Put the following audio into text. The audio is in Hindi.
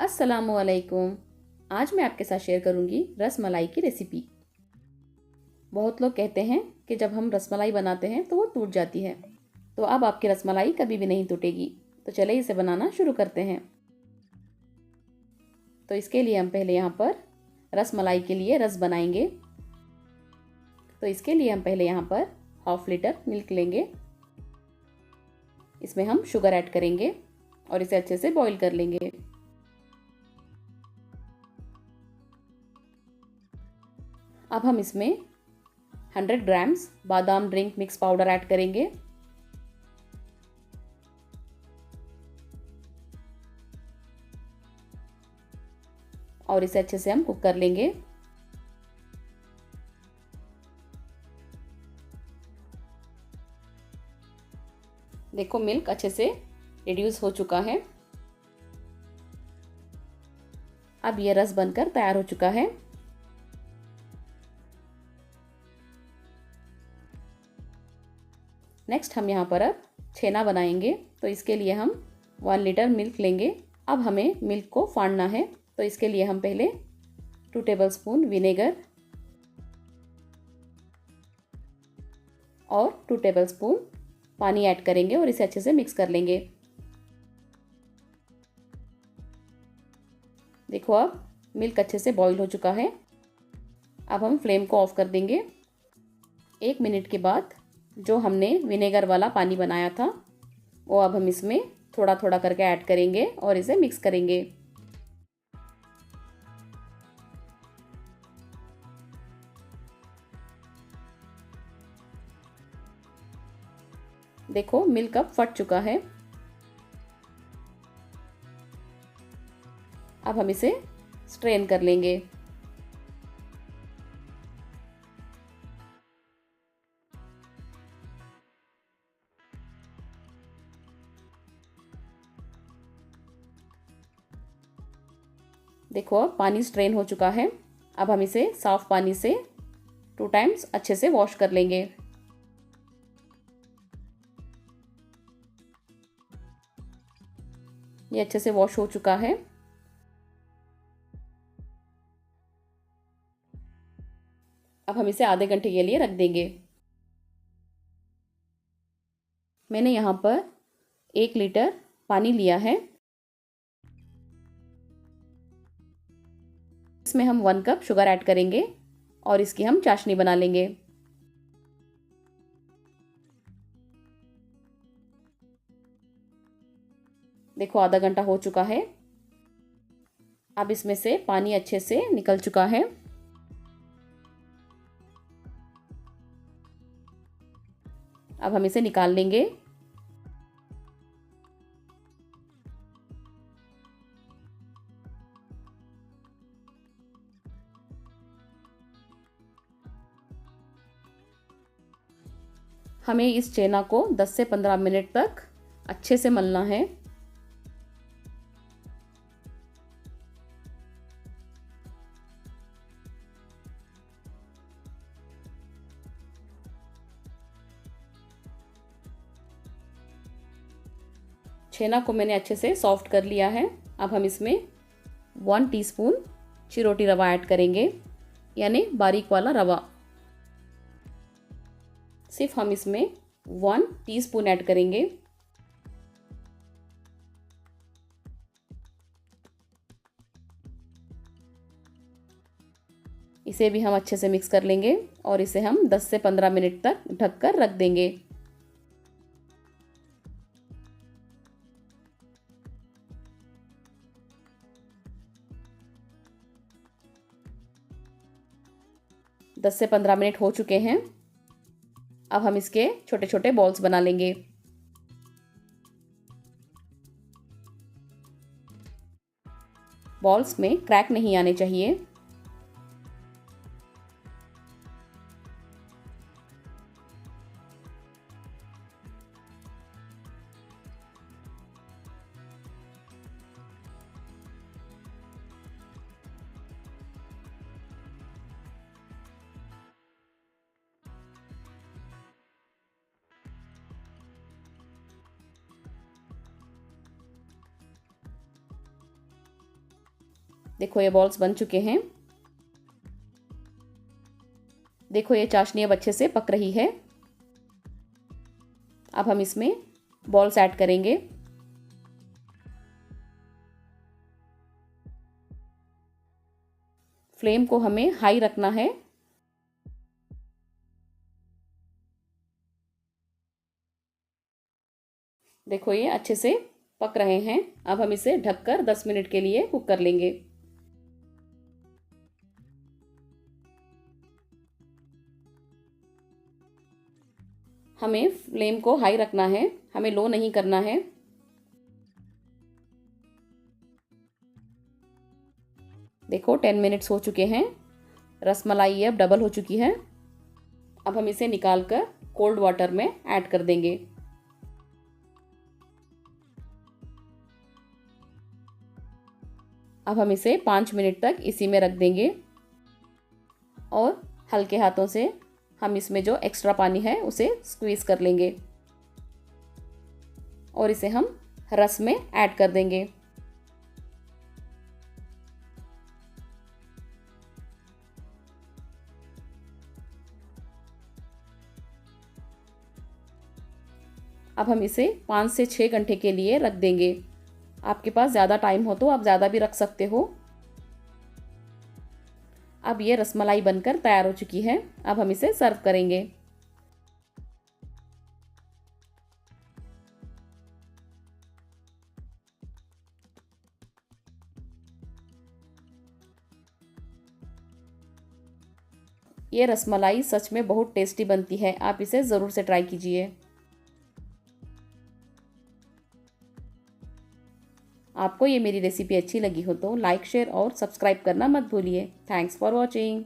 अस्सलामुअलैकुम। आज मैं आपके साथ शेयर करूंगी रस मलाई की रेसिपी। बहुत लोग कहते हैं कि जब हम रसमलाई बनाते हैं तो वो टूट जाती है। तो अब आपकी रसमलाई कभी भी नहीं टूटेगी। तो चले इसे बनाना शुरू करते हैं। तो इसके लिए हम पहले यहाँ पर रसमलाई के लिए रस बनाएंगे। तो इसके लिए हम पहले यहाँ पर हाफ लीटर मिल्क लेंगे। इसमें हम शुगर ऐड करेंगे और इसे अच्छे से बॉईल कर लेंगे। अब हम इसमें 100 ग्राम्स बादाम ड्रिंक मिक्स पाउडर ऐड करेंगे। और इसे अच्छे से हम कुक कर लेंगे। देखो मिल्क अच्छे से रिड्यूस हो चुका है। अब ये रस बनकर तैयार हो चुका है। नेक्स्ट हम यहाँ पर अब छेना बनाएंगे। तो इसके लिए हम 1 लीटर मिल्क लेंगे। अब हमें मिल्क को फाड़ना है। तो इसके लिए हम पहले 2 टेबलस्पून विनेगर और 2 टेबलस्पून पानी ऐड करेंगे और इसे अच्छे से मिक्स कर लेंगे। देखो अब मिल्क अच्छे से बॉईल हो चुका है। अब हम फ्लेम को ऑफ कर देंगे। 1 मिनट के बाद जो हमने विनेगर वाला पानी बनाया था वो अब हम इसमें थोड़ा थोड़ा करके ऐड करेंगे और इसे मिक्स करेंगे। देखो मिल्क अब फट चुका है। अब हम इसे स्ट्रेन कर लेंगे। देखो अब पानी स्ट्रेन हो चुका है। अब हम इसे साफ पानी से 2 टाइम्स अच्छे से वॉश कर लेंगे। ये अच्छे से वॉश हो चुका है। अब हम इसे आधे घंटे के लिए रख देंगे। मैंने यहाँ पर 1 लीटर पानी लिया है। इसमें हम 1 कप शुगर ऐड करेंगे और इसकी हम चाशनी बना लेंगे। देखो आधा घंटा हो चुका है। अब इसमें से पानी अच्छे से निकल चुका है। अब हम इसे निकाल लेंगे। हमें इस छेना को 10 से 15 मिनट तक अच्छे से मलना है। छेना को मैंने अच्छे से सॉफ्ट कर लिया है। अब हम इसमें 1 टीस्पून चिरोटी रवा ऐड करेंगे, यानी बारीक वाला रवा। सिर्फ हम इसमें 1 टीस्पून ऐड करेंगे। इसे भी हम अच्छे से मिक्स कर लेंगे और इसे हम 10 से 15 मिनट तक ढककर रख देंगे। दस से 15 मिनट हो चुके हैं। अब हम इसके छोटे छोटे बॉल्स बना लेंगे। बॉल्स में क्रैक नहीं आने चाहिए। देखो ये बॉल्स बन चुके हैं। देखो ये चाशनी अब अच्छे से पक रही है। अब हम इसमें बॉल्स ऐड करेंगे। फ्लेम को हमें हाई रखना है। देखो ये अच्छे से पक रहे हैं। अब हम इसे ढककर 10 मिनट के लिए कुक कर लेंगे। हमें फ्लेम को हाई रखना है, हमें लो नहीं करना है। देखो 10 मिनट्स हो चुके हैं। रसमलाई अब डबल हो चुकी है। अब हम इसे निकाल कर कोल्ड वाटर में ऐड कर देंगे। अब हम इसे 5 मिनट तक इसी में रख देंगे और हल्के हाथों से हम इसमें जो एक्स्ट्रा पानी है उसे स्क्वीज़ कर लेंगे और इसे हम रस में ऐड कर देंगे। अब हम इसे 5 से 6 घंटे के लिए रख देंगे। आपके पास ज़्यादा टाइम हो तो आप ज़्यादा भी रख सकते हो। अब ये रसमलाई बनकर तैयार हो चुकी है। अब हम इसे सर्व करेंगे। ये रसमलाई सच में बहुत टेस्टी बनती है। आप इसे ज़रूर से ट्राई कीजिए। आपको ये मेरी रेसिपी अच्छी लगी हो तो लाइक, शेयर और सब्सक्राइब करना मत भूलिए। Thanks for watching.